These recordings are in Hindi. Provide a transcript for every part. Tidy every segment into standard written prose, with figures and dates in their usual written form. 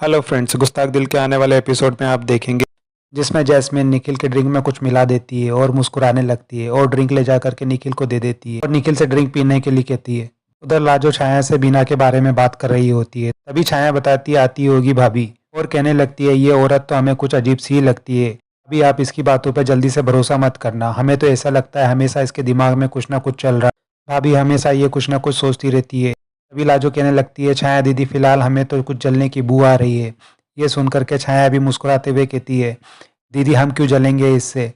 हेलो फ्रेंड्स, गुस्ताख दिल के आने वाले एपिसोड में आप देखेंगे जिसमें जैस्मिन निखिल के ड्रिंक में कुछ मिला देती है और मुस्कुराने लगती है और ड्रिंक ले जा करके निखिल को दे देती है और निखिल से ड्रिंक पीने के लिए कहती है। उधर लाजो छाया से बीना के बारे में बात कर रही होती है। तभी छाया बताती आती होगी भाभी और कहने लगती है ये औरत तो हमें कुछ अजीब सी ही लगती है। अभी आप इसकी बातों पर जल्दी से भरोसा मत करना, हमें तो ऐसा लगता है हमेशा इसके दिमाग में कुछ ना कुछ चल रहा है। भाभी हमेशा ये कुछ ना कुछ सोचती रहती है। तभी लाजो कहने लगती है छाया दीदी फिलहाल हमें तो कुछ जलने की बू आ रही है। ये सुनकर के छाया भी मुस्कुराते हुए कहती है दीदी हम क्यों जलेंगे इससे,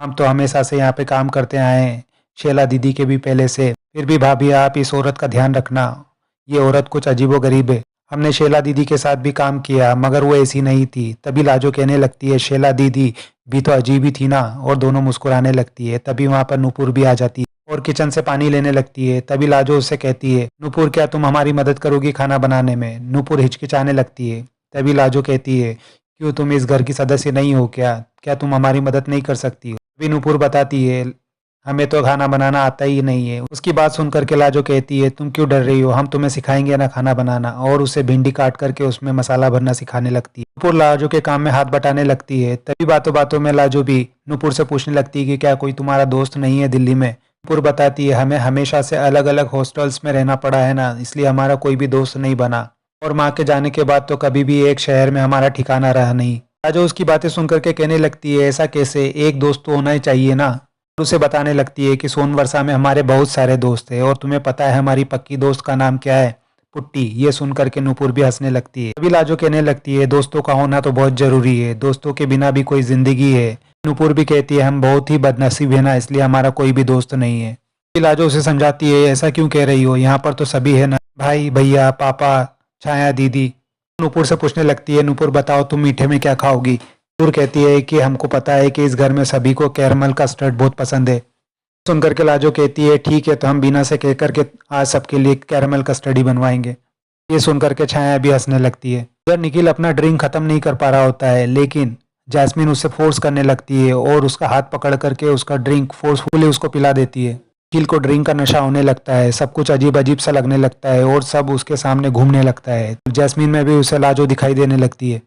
हम तो हमेशा से यहाँ पे काम करते आए हैं, शैला दीदी के भी पहले से। फिर भी भाभी आप इस औरत का ध्यान रखना, ये औरत कुछ अजीबोगरीब है। हमने शैला दीदी के साथ भी काम किया मगर वो ऐसी नहीं थी। तभी लाजो कहने लगती है शैला दीदी भी तो अजीब ही थी ना, और दोनों मुस्कुराने लगती है। तभी वहाँ पर नूपुर भी आ जाती है और किचन से पानी लेने लगती है। तभी लाजो उससे कहती है नूपुर क्या तुम हमारी मदद करोगी खाना बनाने में। नूपुर हिचकिचाने लगती है। तभी लाजो कहती है क्यों तुम इस घर की सदस्य नहीं हो क्या, क्या तुम हमारी मदद नहीं कर सकती हो। तभी नूपुर बताती है हमें तो खाना बनाना आता ही नहीं है। उसकी बात सुनकर के लाजो कहती है तुम क्यों डर रही हो, हम तुम्हें सिखाएंगे ना खाना बनाना, और उसे भिंडी काट करके उसमें मसाला भरना सिखाने लगती है। नूपुर लाजो के काम में हाथ बटाने लगती है। तभी बातों बातों में लाजो भी नूपुर से पूछने लगती है कि क्या कोई तुम्हारा दोस्त नहीं है दिल्ली में। नूपुर बताती है हमें हमेशा से अलग अलग हॉस्टल्स में रहना पड़ा है ना, इसलिए हमारा कोई भी दोस्त नहीं बना, और माँ के जाने के बाद तो कभी भी एक शहर में हमारा ठिकाना रहा नहीं। लाजो उसकी बातें सुनकर के कहने लगती है ऐसा कैसे, एक दोस्त तो होना ही चाहिए ना। उसे बताने लगती है कि सोनवर्षा में हमारे बहुत सारे दोस्त हैं और तुम्हें पता है हमारी पक्की दोस्त का नाम क्या है, पुट्टी। ये सुनकर के नूपुर भी हंसने लगती है। तभी लाजो कहने लगती है दोस्तों का होना तो बहुत जरूरी है, दोस्तों के बिना भी कोई जिंदगी है। नूपुर भी कहती है हम बहुत ही बदनसीब है ना, इसलिए हमारा कोई भी दोस्त नहीं है। तभी लाजो उसे समझाती है ऐसा क्यों कह रही हो, यहाँ पर तो सभी है ना, भाई भैया पापा छाया दीदी। नूपुर से पूछने लगती है नूपुर बताओ तुम मीठे में क्या खाओगी। नूपुर कहती है कि हमको पता है कि इस घर में सभी को कैरमल कस्टर्ड बहुत पसंद है। सुनकर के लाजो कहती है ठीक है तो हम बिना से कह करके आज सबके लिए कैरमल कस्टर्ड ही बनवाएंगे। ये सुनकर के छाया भी हंसने लगती है। उधर निखिल अपना ड्रिंक खत्म नहीं कर पा रहा होता है, लेकिन जैस्मिन उससे फोर्स करने लगती है और उसका हाथ पकड़ करके उसका ड्रिंक फोर्सफुली उसको पिला देती है। निखिल को ड्रिंक का नशा होने लगता है, सब कुछ अजीब अजीब सा लगने लगता है और सब उसके सामने घूमने लगता है। जैस्मिन में भी उसे लाजो दिखाई देने लगती है।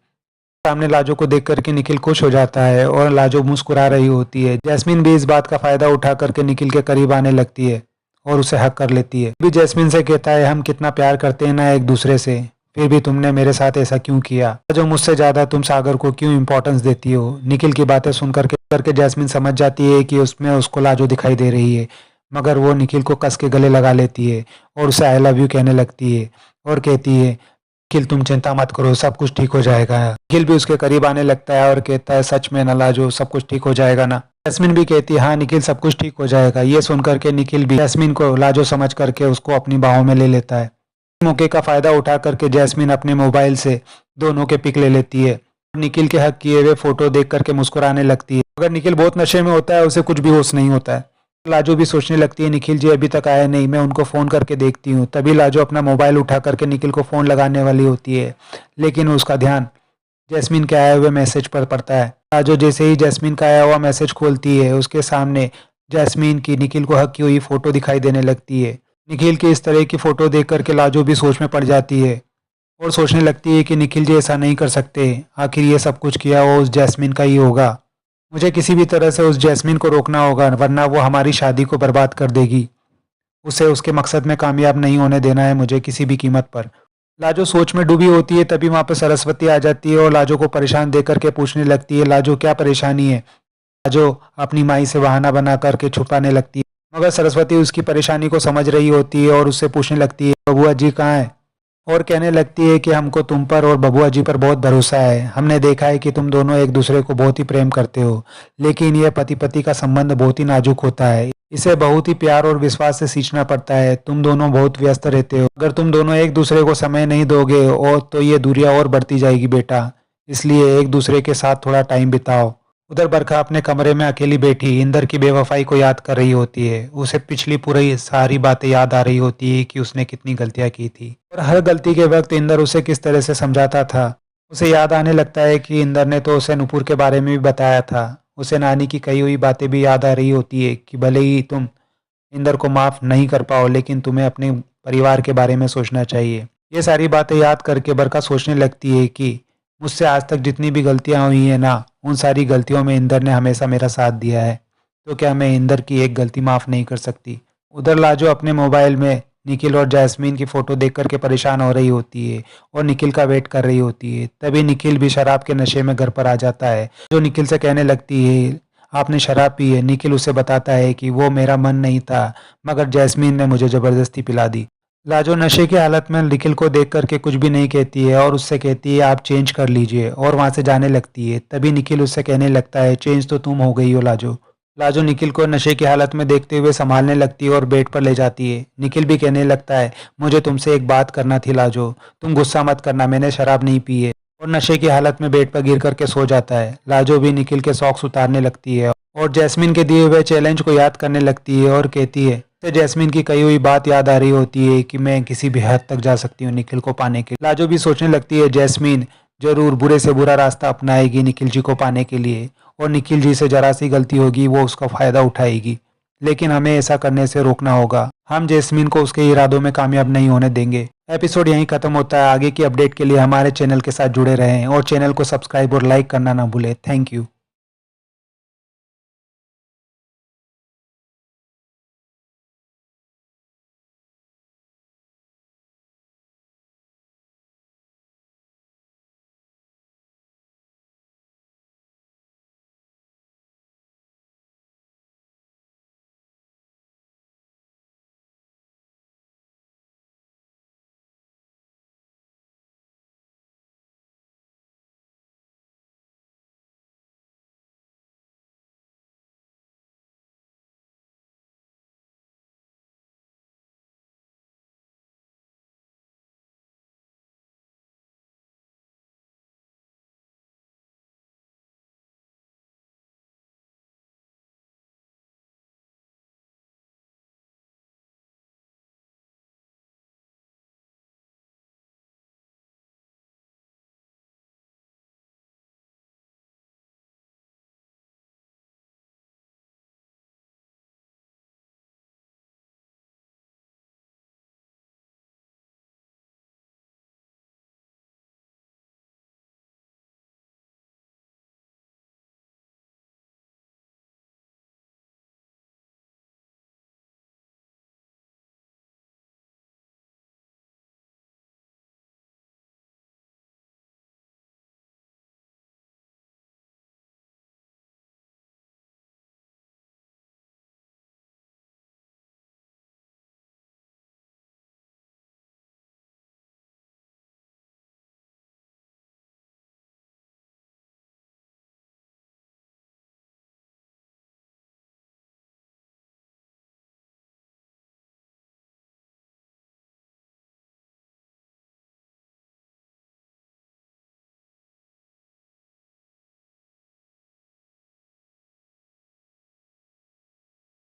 सामने लाजो को देख करके निखिल खुश हो जाता है और लाजो मुस्कुरा रही होती है। जैस्मिन भी इस बात का फायदा उठा करके निखिल के करीब आने लगती है और उसे हक कर लेती है। भी जैस्मिन से कहता है हम कितना प्यार करते हैं ना एक दूसरे से, फिर भी तुमने मेरे साथ ऐसा क्यों किया, जो मुझसे ज्यादा तुम सागर को क्यों इंपॉर्टेंस देती हो। निखिल की बातें सुन करके जैस्मिन समझ जाती है कि उसमें उसको लाजो दिखाई दे रही है, मगर वो निखिल को कस के गले लगा लेती है और उसे आई लव यू कहने लगती है और कहती है निखिल तुम चिंता मत करो सब कुछ ठीक हो जाएगा। निखिल भी उसके करीब आने लगता है और कहता है सच में ना लाजो सब कुछ ठीक हो जाएगा ना। जैस्मिन भी कहती है हाँ निखिल सब कुछ ठीक हो जाएगा। ये सुनकर के निखिल भी जैस्मिन को लाजो समझ करके उसको अपनी बाहों में ले लेता है। मौके का फायदा उठा करके जैस्मिन अपने मोबाइल से दोनों के पिक ले लेती है। निखिल के हक किए हुए फोटो देख करके मुस्कुराने लगती है। अगर निखिल बहुत नशे में होता है उसे कुछ भी होश नहीं होता है। लाजो भी सोचने लगती है निखिल जी अभी तक आए नहीं, मैं उनको फ़ोन करके देखती हूँ। तभी लाजो अपना मोबाइल उठा करके निखिल को फ़ोन लगाने वाली होती है, लेकिन उसका ध्यान जैस्मिन के आए हुए मैसेज पर पड़ता है। लाजो जैसे ही जैस्मिन का आया हुआ मैसेज खोलती है उसके सामने जैस्मिन की निखिल को हक की हुई फ़ोटो दिखाई देने लगती है। निखिल की इस तरह की फ़ोटो देख करके लाजो भी सोच में पड़ जाती है और सोचने लगती है कि निखिल जी ऐसा नहीं कर सकते, आखिर ये सब कुछ किया वो उस जैस्मिन का ही होगा। मुझे किसी भी तरह से उस जैस्मिन को रोकना होगा वरना वो हमारी शादी को बर्बाद कर देगी। उसे उसके मकसद में कामयाब नहीं होने देना है मुझे किसी भी कीमत पर। लाजो सोच में डूबी होती है। तभी वहाँ पर सरस्वती आ जाती है और लाजो को परेशान देख करके पूछने लगती है लाजो क्या परेशानी है। लाजो अपनी माई से बहाना बना करके छुपाने लगती है, मगर सरस्वती उसकी परेशानी को समझ रही होती है और उससे पूछने लगती है बबुआ जी कहाँ है, और कहने लगती है कि हमको तुम पर और बबुआ जी पर बहुत भरोसा है। हमने देखा है कि तुम दोनों एक दूसरे को बहुत ही प्रेम करते हो, लेकिन यह पति पति का संबंध बहुत ही नाजुक होता है, इसे बहुत ही प्यार और विश्वास से सींचना पड़ता है। तुम दोनों बहुत व्यस्त रहते हो, अगर तुम दोनों एक दूसरे को समय नहीं दोगे और तो ये दूरियां और बढ़ती जाएगी बेटा, इसलिए एक दूसरे के साथ थोड़ा टाइम बिताओ। उधर बरखा अपने कमरे में अकेली बैठी इंदर की बेवफाई को याद कर रही होती है। उसे पिछली पूरी सारी बातें याद आ रही होती है कि उसने कितनी गलतियां की थी और हर गलती के वक्त इंदर उसे किस तरह से समझाता था। उसे याद आने लगता है कि इंदर ने तो उसे नूपुर के बारे में भी बताया था। उसे नानी की कही हुई बातें भी याद आ रही होती है कि भले ही तुम इंदर को माफ नहीं कर पाओ, लेकिन तुम्हें अपने परिवार के बारे में सोचना चाहिए। ये सारी बातें याद करके बरखा सोचने लगती है कि मुझसे आज तक जितनी भी गलतियां हुई हैं ना, उन सारी गलतियों में इंदर ने हमेशा मेरा साथ दिया है, तो क्या मैं इंदर की एक गलती माफ़ नहीं कर सकती। उधर लाजो अपने मोबाइल में निखिल और जैस्मीन की फ़ोटो देख कर के परेशान हो रही होती है और निखिल का वेट कर रही होती है। तभी निखिल भी शराब के नशे में घर पर आ जाता है, जो निखिल से कहने लगती है आपने शराब पी है। निखिल उसे बताता है कि वो मेरा मन नहीं था, मगर जैस्मीन ने मुझे ज़बरदस्ती पिला दी। लाजो नशे की हालत में निखिल को देख करके कुछ भी नहीं कहती है और उससे कहती है आप चेंज कर लीजिए, और वहाँ से जाने लगती है। तभी निखिल उससे कहने लगता है चेंज तो तुम हो गई हो लाजो। लाजो निखिल को नशे की हालत में देखते हुए संभालने लगती है और बेड पर ले जाती है। निखिल भी कहने लगता है मुझे तुमसे एक बात करना थी लाजो, तुम गुस्सा मत करना, मैंने शराब नहीं पी है। और नशे की हालत में बेड पर गिर करके सो जाता है। लाजो भी निखिल के सॉक्स उतारने लगती है और जैस्मीन के दिए हुए चैलेंज को याद करने लगती है और कहती है से जैस्मीन की कही हुई बात याद आ रही होती है कि मैं किसी भी हद तक जा सकती हूँ निखिल को पाने के लिए। लाजो भी सोचने लगती है जैस्मीन जरूर बुरे से बुरा रास्ता अपनाएगी निखिल जी को पाने के लिए, और निखिल जी से जरा सी गलती होगी वो उसका फायदा उठाएगी, लेकिन हमें ऐसा करने से रोकना होगा। हम जैस्मीन को उसके इरादों में कामयाब नहीं होने देंगे। एपिसोड यहीं खत्म होता है। आगे की अपडेट के लिए हमारे चैनल के साथ जुड़े रहें और चैनल को सब्सक्राइब और लाइक करना ना भूलें। Thank you.